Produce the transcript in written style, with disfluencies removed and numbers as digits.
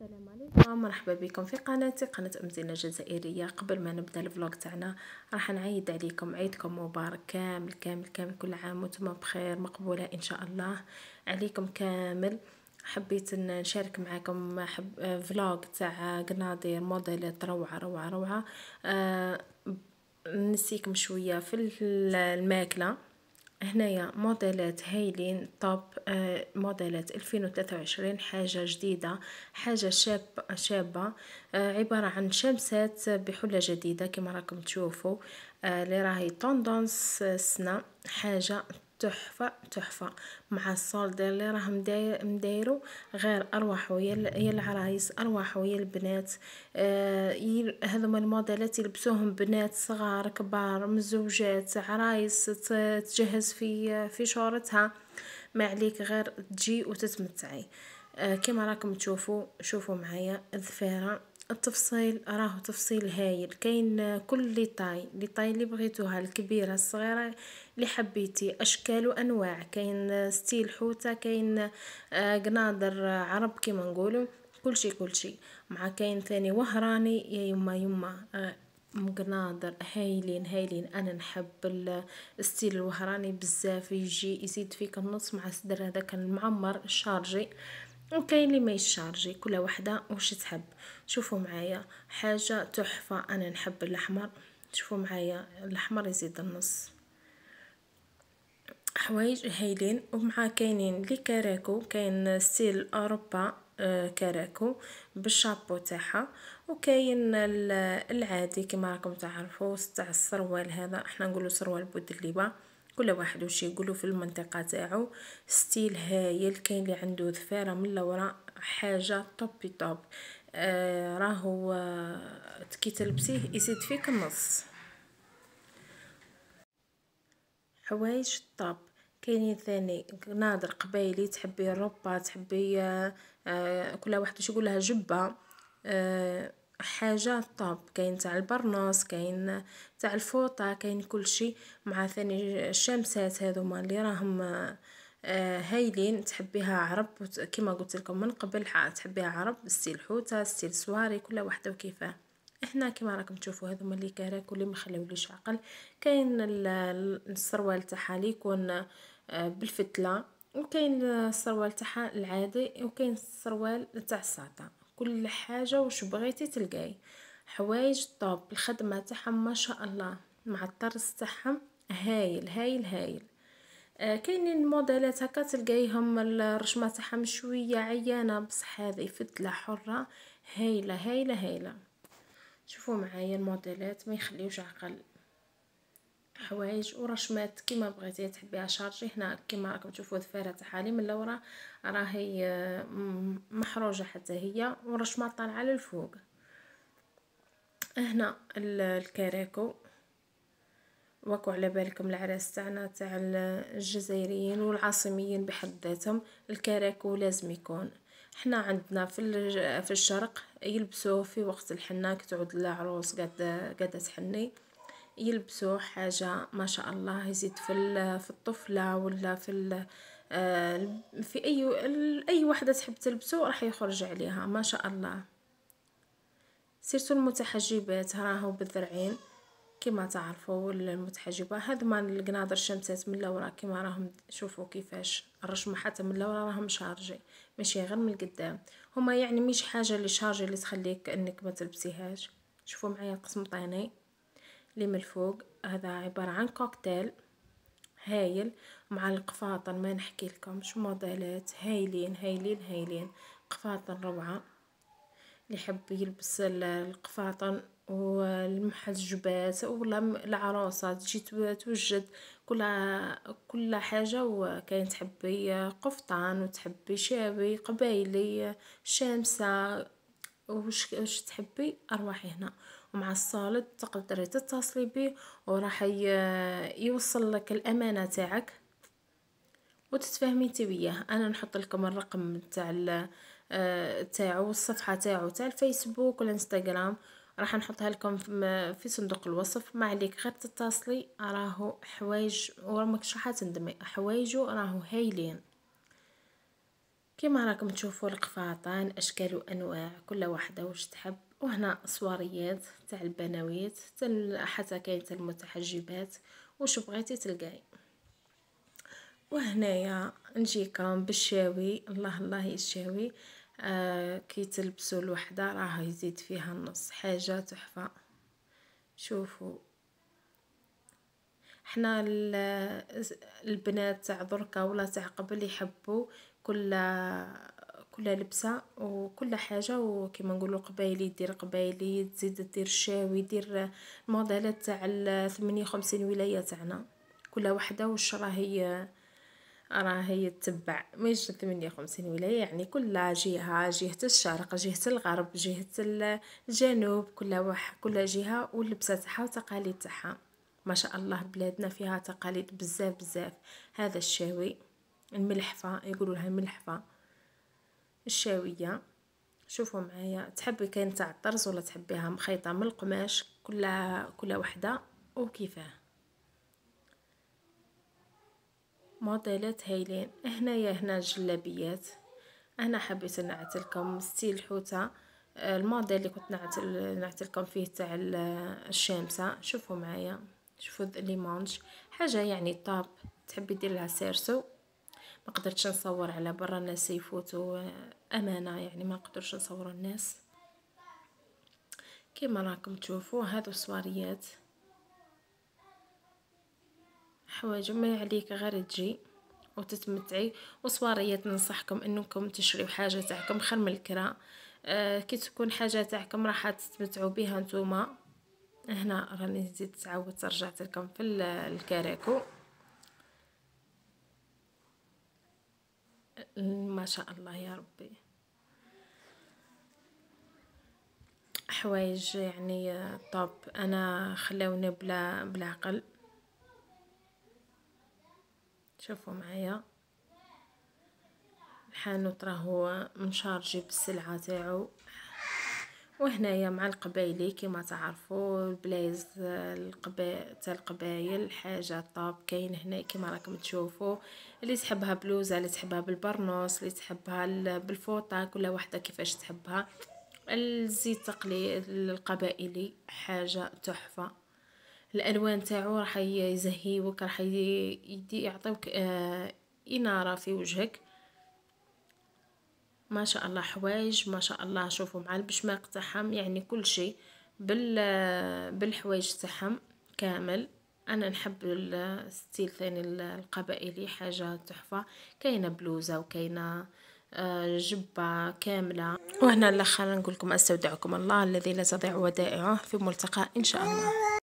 السلام عليكم، مرحبا بكم في قناتي قناة أم زينة الجزائرية. قبل ما نبدا الفلوق تاعنا راح نعيد عليكم عيدكم مبارك كامل كامل كامل، كل عام وانتم بخير، مقبولة ان شاء الله عليكم كامل. حبيت نشارك معكم فلوق تاع قناضير موديلات روعة روعة روعة. نسيكم شوية في الماكلة. هنايا موديلات هايلين توب، موديلات 2023، حاجة جديدة، حاجة شابة. عبارة عن شمسات بحلة جديدة كما راكم تشوفوا، اللي راهي توندونس السنة. حاجة تحفة تحفة مع الصولد اللي راهم مدايرو غير اروح، يا العرايس اروح ويا البنات. هذوما الموديلات يلبسوهم بنات صغار كبار، مزوجات، عرايس تجهز في شورتها. ما عليك غير تجي وتتمتعي. كما راكم تشوفوا، شوفوا معايا الذفيرة، التفصيل راهو تفصيل هايل. كاين كل لي طاي اللي بغيتوها، الكبيره الصغيره اللي حبيتي، اشكال وانواع. كاين ستيل حوته، كاين قناضر عرب كيما نقولوا، كلشي مع كاين ثاني وهراني يا يما قناضر هايلين هايلين. انا نحب الستيل الوهراني بزاف، يجي يزيد فيك النص مع الصدر هذاك المعمر الشارجي، وكاين اللي ما يشارجي، كل واحده وش تحب. شوفوا معايا حاجه تحفه. انا نحب الاحمر، شوفوا معايا الاحمر يزيد النص. حوايج هايلين. ومع كاينين لي كاراكو، كاين ستيل اوروبا كاراكو بالشابو تاعها، وكاين العادي كما راكم تعرفوا تاع السروال. هذا احنا نقولوا سروال بودليبه، كل واحد وش يقولوا في المنطقه تاعو. ستيل هايل. كاين اللي عنده ذفيره من لورا، حاجه توبي توب. راهو كي تلبسيه يزيد فيك النص. حوايج طاب. كاينين ثاني نادر قبايلي، تحبي الربا، تحبي كل واحد وش يقول لها جبه. حاجه طاب. كاين تاع البرنوس، كاين تاع الفوطه، كاين كل شيء. مع ثاني الشمسات هذوما اللي راهم هايلين. تحبيها عرب كما قلت لكم من قبل، تحبيها عرب ستيل حوته، ستيل سواري، كل واحده وكيفاه. هنا كما راكم تشوفوا هذوما اللي كراك واللي ما خليوليش عقل. كاين السروال تاعها اللي يكون بالفتله، وكاين السروال تاعها العادي، وكاين السروال تاع الساطع. كل حاجه وش بغيتي تلقاي. حوايج طوب، الخدمه تاعهم ما شاء الله مع الطرز تاعهم هايل هايل هايل. كاينين موديلات هكا تلقايهم الرشمه تاعهم شويه عيانه، بصح هذه فتله حره هايله هايله هايله. شوفوا معايا الموديلات ما يخليوش عقل. حوايج ورشمات كيما بغيتي، تحبيها شارجي. هنا كيما راكم تشوفوا ذفيره تاعها من اللورا راهي محروجه حتى هي، ورشمات طالعه للفوق. هنا الكاراكو، واكو على بالكم العراس تاعنا تاع الجزائريين والعاصميين بحد ذاتهم، الكاراكو لازم يكون. احنا عندنا في الشرق يلبسوه في وقت الحنه، كتعود العروس قاعده تحني، يلبسوه حاجه ما شاء الله. يزيد في الطفله ولا في اي وحده تحب تلبسه راح يخرج عليها ما شاء الله. سيرتو المتحجبات راهو بالذرعين كما تعرفوا، المتحجبه هذا ما القناضر الشمسات من لورا كما راهم. شوفوا كيفاش الرشمه حتى من لورا راهم شارجي، ماشي غير من القدام. هما يعني مش حاجه اللي شارجي اللي تخليك انك ما تلبسيهاش. شوفوا معايا القسمطيني اللي من الفوق، هذا عباره عن كوكتيل هايل مع القفاطن. ما نحكي لكم شو موديلات هايلين هايلين هايلين، قفاطن روعه. اللي يحب يلبس القفاطن والمحجبات ولا العروسه تجي توجد كل حاجه. وكاين تحبي قفطان، وتحبي شابي قبايلي شامسه، وش تحبي ارواحي هنا. ومع الصالد تقدري تتصلي بيه وراح يوصل لك الامانه تاعك وتتفاهمي انت وياه. انا نحط لكم الرقم تاع تاعو، الصفحه تاعو تاع الفيسبوك والانستغرام، راح نحطها لكم في صندوق الوصف. ما عليك غير تتصلي. راهو حوايج ورمك راح تندمي، حوايجو راهو هايلين. كيما راكم تشوفوا القفاطان اشكال وانواع، كل واحده واش تحب. وهنا صواريات تاع البنويت حتى كاين تاع المتحجبات، واش بغيتي تلقاي. وهنايا نجيكم بالشاوي، الله الله يشاوي. كي تلبسوا الوحده راه يزيد فيها النص، حاجه تحفه. شوفوا احنا البنات تاع دركا ولا تاع قبل يحبوا كل لبسه وكل حاجه، وكما نقولوا قبايلي دير قبايلي، تزيد دير شاوي، دير الموديلات تاع 58 ولايه تاعنا، كل وحده واش راهي تتبع. مش 58 ولايه يعني كل جهه، جهه الشرق، جهه الغرب، جهه الجنوب، كل جهه واللبسه تاعها وتقاليد تاعها. ما شاء الله بلادنا فيها تقاليد بزاف بزاف. هذا الشاوي، الملحفه يقولوا لها الملحفه، الشاويه. شوفوا معايا، تحبي كاين تاع الطرز ولا تحبيها مخيطه من القماش، كل وحده وكيفاه. موديلات هايلين. هنا الجلابيات. انا حبيت نعتلكم ستيل حوته. الموديل اللي كنت نعتلكم فيه تاع الشامسه. شوفوا معايا، شوفوا لي مانش، حاجه يعني طاب. تحبي دير لها سيرسو. ما قدرتش نصور على برا، الناس يفوتوا امانه يعني، ما نقدرش نصور الناس. كيما راكم تشوفوا هذو الصواريات، حوايج ما عليك غير تجي وتتمتعي. وصواريات ننصحكم انكم تشريو حاجه تاعكم خير من الكرا. كي تكون حاجه تاعكم راح تستمتعوا بها نتوما. هنا راني نزيد تعاود رجعت لكم في الكراكو. ما شاء الله يا ربي، حوايج يعني طاب. انا خلاوني بالعقل. شوفوا معايا، الحانوت راهو مشارجي بالسلعه تاعو. وهنايا مع القبايلي كما تعرفوا البلايز تاع القبايل، حاجه طاب. كاين هنا كما راكم تشوفوا، اللي تحبها بلوزه، اللي تحبها بالبرنوس، اللي تحبها بالفوطه، كل واحده كيفاش تحبها. الزي تقليد القبائلي حاجه تحفه. الالوان تاعو راح يزهيوك، راح يعطيوك اناره في وجهك. ما شاء الله حوايج ما شاء الله. شوفوا مع البشماق تاعهم يعني كل شيء بالحوايج تاعهم كامل. انا نحب الستيل ثاني القبائلي، حاجه تحفه. كاينه بلوزه وكاينه جبه كامله. وهنا الاخر نقول لكم استودعكم الله الذي لا تضيع ودائعه، في ملتقى ان شاء الله.